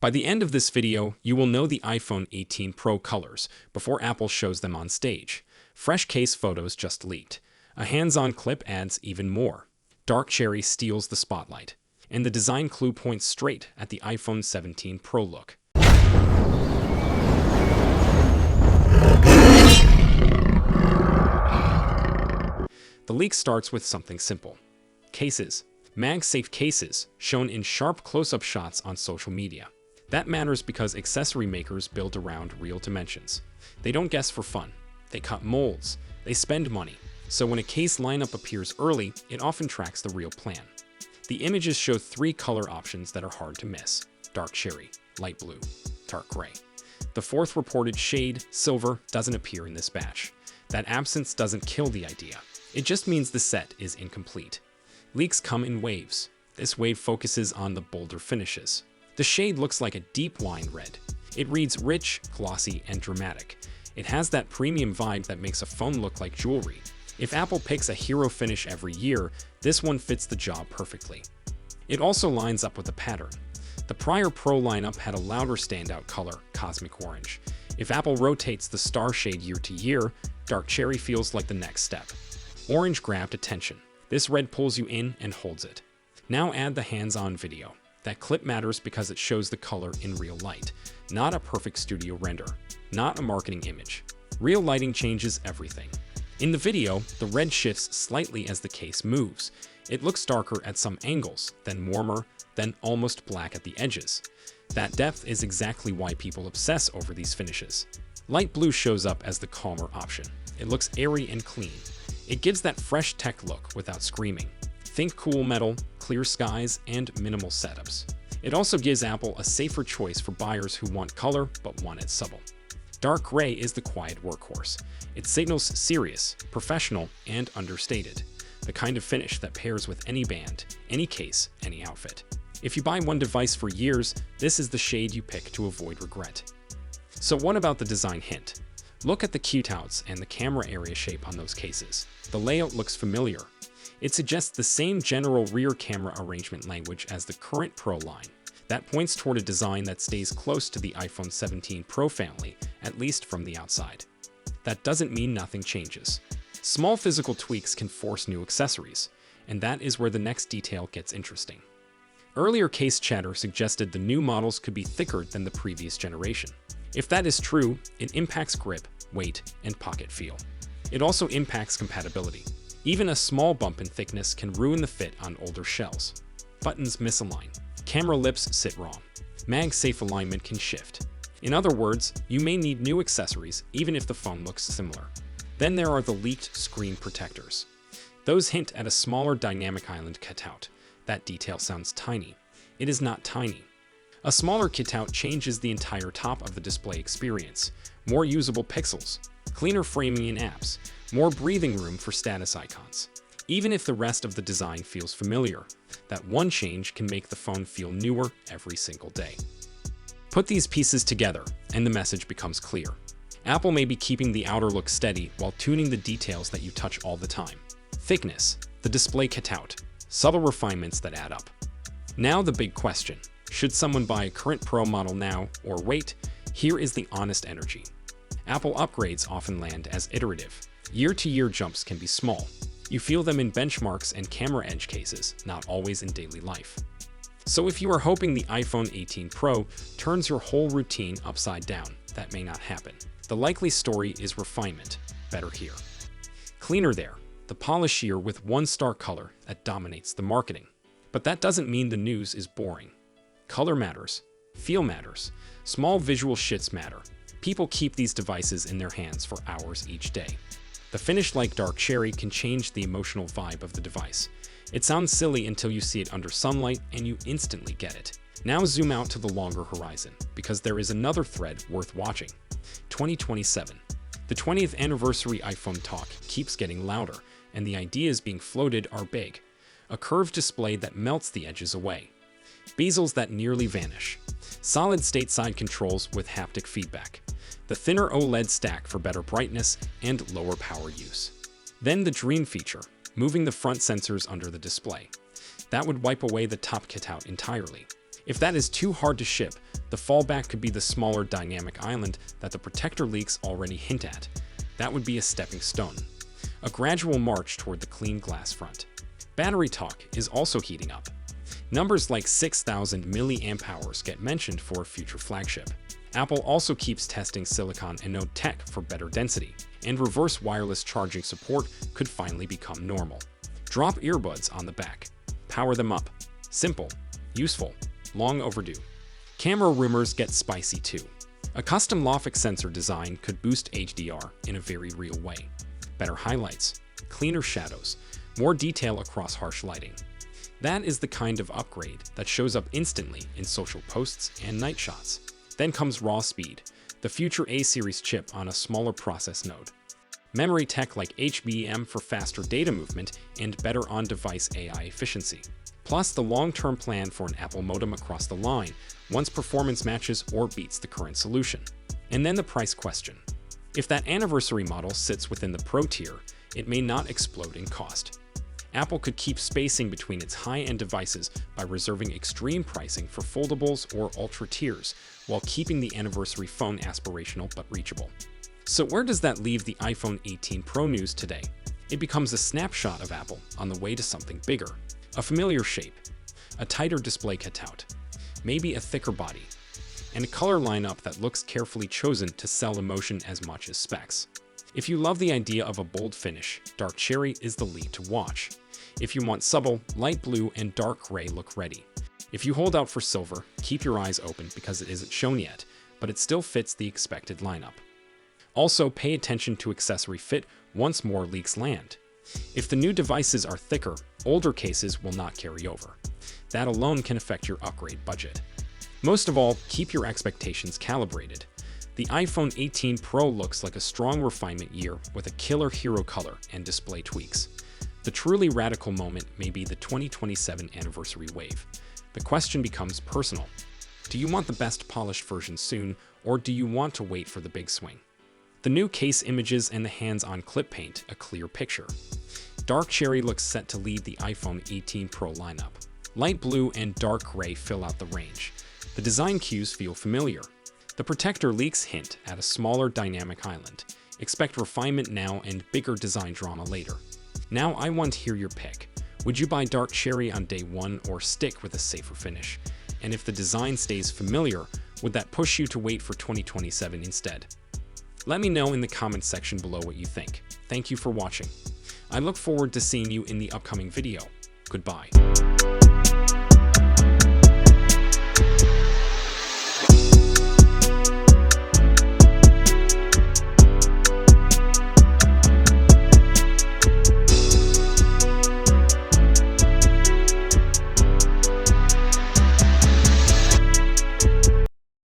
By the end of this video, you will know the iPhone 18 Pro colors before Apple shows them on stage. Fresh case photos just leaked. A hands-on clip adds even more. Dark cherry steals the spotlight. And the design clue points straight at the iPhone 17 Pro look. The leak starts with something simple. Cases. MagSafe cases, shown in sharp close-up shots on social media. That matters because accessory makers build around real dimensions. They don't guess for fun. They cut molds. They spend money. So when a case lineup appears early, it often tracks the real plan. The images show 3 color options that are hard to miss. Dark cherry, light blue, dark gray. The 4th reported shade, silver, doesn't appear in this batch. That absence doesn't kill the idea. It just means the set is incomplete. Leaks come in waves. This wave focuses on the bolder finishes. The shade looks like a deep wine red. It reads rich, glossy, and dramatic. It has that premium vibe that makes a phone look like jewelry. If Apple picks a hero finish every year, this one fits the job perfectly. It also lines up with the pattern. The prior Pro lineup had a louder standout color, cosmic orange. If Apple rotates the star shade year to year, dark cherry feels like the next step. Orange grabbed attention. This red pulls you in and holds it. Now add the hands-on video. That clip matters because it shows the color in real light, not a perfect studio render, not a marketing image. Real lighting changes everything. In the video, the red shifts slightly as the case moves. It looks darker at some angles, then warmer, then almost black at the edges. That depth is exactly why people obsess over these finishes. Light blue shows up as the calmer option. It looks airy and clean. It gives that fresh tech look without screaming. Think cool metal, clear skies, and minimal setups. It also gives Apple a safer choice for buyers who want color but want it subtle. Dark gray is the quiet workhorse. It signals serious, professional, and understated. The kind of finish that pairs with any band, any case, any outfit. If you buy one device for years, this is the shade you pick to avoid regret. So what about the design hint? Look at the cutouts and the camera area shape on those cases. The layout looks familiar. It suggests the same general rear camera arrangement language as the current Pro line. That points toward a design that stays close to the iPhone 17 Pro family, at least from the outside. That doesn't mean nothing changes. Small physical tweaks can force new accessories, and that is where the next detail gets interesting. Earlier case chatter suggested the new models could be thicker than the previous generation. If that is true, it impacts grip, weight, and pocket feel. It also impacts compatibility. Even a small bump in thickness can ruin the fit on older shells. Buttons misalign. Camera lips sit wrong. MagSafe alignment can shift. In other words, you may need new accessories even if the phone looks similar. Then there are the leaked screen protectors. Those hint at a smaller dynamic island cutout. That detail sounds tiny. It is not tiny. A smaller cutout changes the entire top of the display experience. More usable pixels, cleaner framing in apps, more breathing room for status icons. Even if the rest of the design feels familiar, that one change can make the phone feel newer every single day. Put these pieces together, and the message becomes clear. Apple may be keeping the outer look steady while tuning the details that you touch all the time. Thickness, the display cutout, subtle refinements that add up. Now the big question. Should someone buy a current Pro model now or wait? Here is the honest energy. Apple upgrades often land as iterative. Year-to-year jumps can be small. You feel them in benchmarks and camera edge cases, not always in daily life. So if you are hoping the iPhone 18 Pro turns your whole routine upside down, that may not happen. The likely story is refinement, better here. Cleaner there, the polishier with one-star color that dominates the marketing. But that doesn't mean the news is boring. Color matters. Feel matters. Small visual shits matter. People keep these devices in their hands for hours each day. The finish like dark cherry can change the emotional vibe of the device. It sounds silly until you see it under sunlight and you instantly get it. Now zoom out to the longer horizon, because there is another thread worth watching. 2027. The 20th anniversary iPhone talk keeps getting louder, and the ideas being floated are big. A curved display that melts the edges away. Bezels that nearly vanish. Solid-state side controls with haptic feedback. The thinner OLED stack for better brightness and lower power use. Then the dream feature, moving the front sensors under the display. That would wipe away the top cutout entirely. If that is too hard to ship, The fallback could be the smaller dynamic island that the protector leaks already hint at. That would be a stepping stone. A gradual march toward the clean glass front. Battery talk is also heating up. Numbers like 6,000 mAh get mentioned for a future flagship. Apple also keeps testing silicon anode tech for better density, and reverse wireless charging support could finally become normal. Drop earbuds on the back. Power them up. Simple, useful, long overdue. Camera rumors get spicy too. A custom Lofix sensor design could boost HDR in a very real way. Better highlights, cleaner shadows, more detail across harsh lighting. That is the kind of upgrade that shows up instantly in social posts and night shots. Then comes raw speed, the future A-series chip on a smaller process node. Memory tech like HBM for faster data movement and better on-device AI efficiency. Plus the long-term plan for an Apple modem across the line once performance matches or beats the current solution. And then the price question. If that anniversary model sits within the Pro tier, it may not explode in cost. Apple could keep spacing between its high-end devices by reserving extreme pricing for foldables or ultra tiers, while keeping the anniversary phone aspirational but reachable. So where does that leave the iPhone 18 Pro news today? It becomes a snapshot of Apple on the way to something bigger. A familiar shape, a tighter display cutout, maybe a thicker body, and a color lineup that looks carefully chosen to sell emotion as much as specs. If you love the idea of a bold finish, dark cherry is the lead to watch. If you want subtle, light blue and dark gray look ready. If you hold out for silver, keep your eyes open because it isn't shown yet, but it still fits the expected lineup. Also, pay attention to accessory fit once more leaks land. If the new devices are thicker, older cases will not carry over. That alone can affect your upgrade budget. Most of all, keep your expectations calibrated. The iPhone 18 Pro looks like a strong refinement year with a killer hero color and display tweaks. The truly radical moment may be the 2027 anniversary wave. The question becomes personal. Do you want the best polished version soon, or do you want to wait for the big swing? The new case images and the hands-on clip paint a clear picture. Dark cherry looks set to lead the iPhone 18 Pro lineup. Light blue and dark gray fill out the range. The design cues feel familiar. The protector leaks hint at a smaller dynamic island. Expect refinement now and bigger design drama later. Now I want to hear your pick. Would you buy dark cherry on day one or stick with a safer finish? And if the design stays familiar, would that push you to wait for 2027 instead? Let me know in the comments section below what you think. Thank you for watching. I look forward to seeing you in the upcoming video. Goodbye.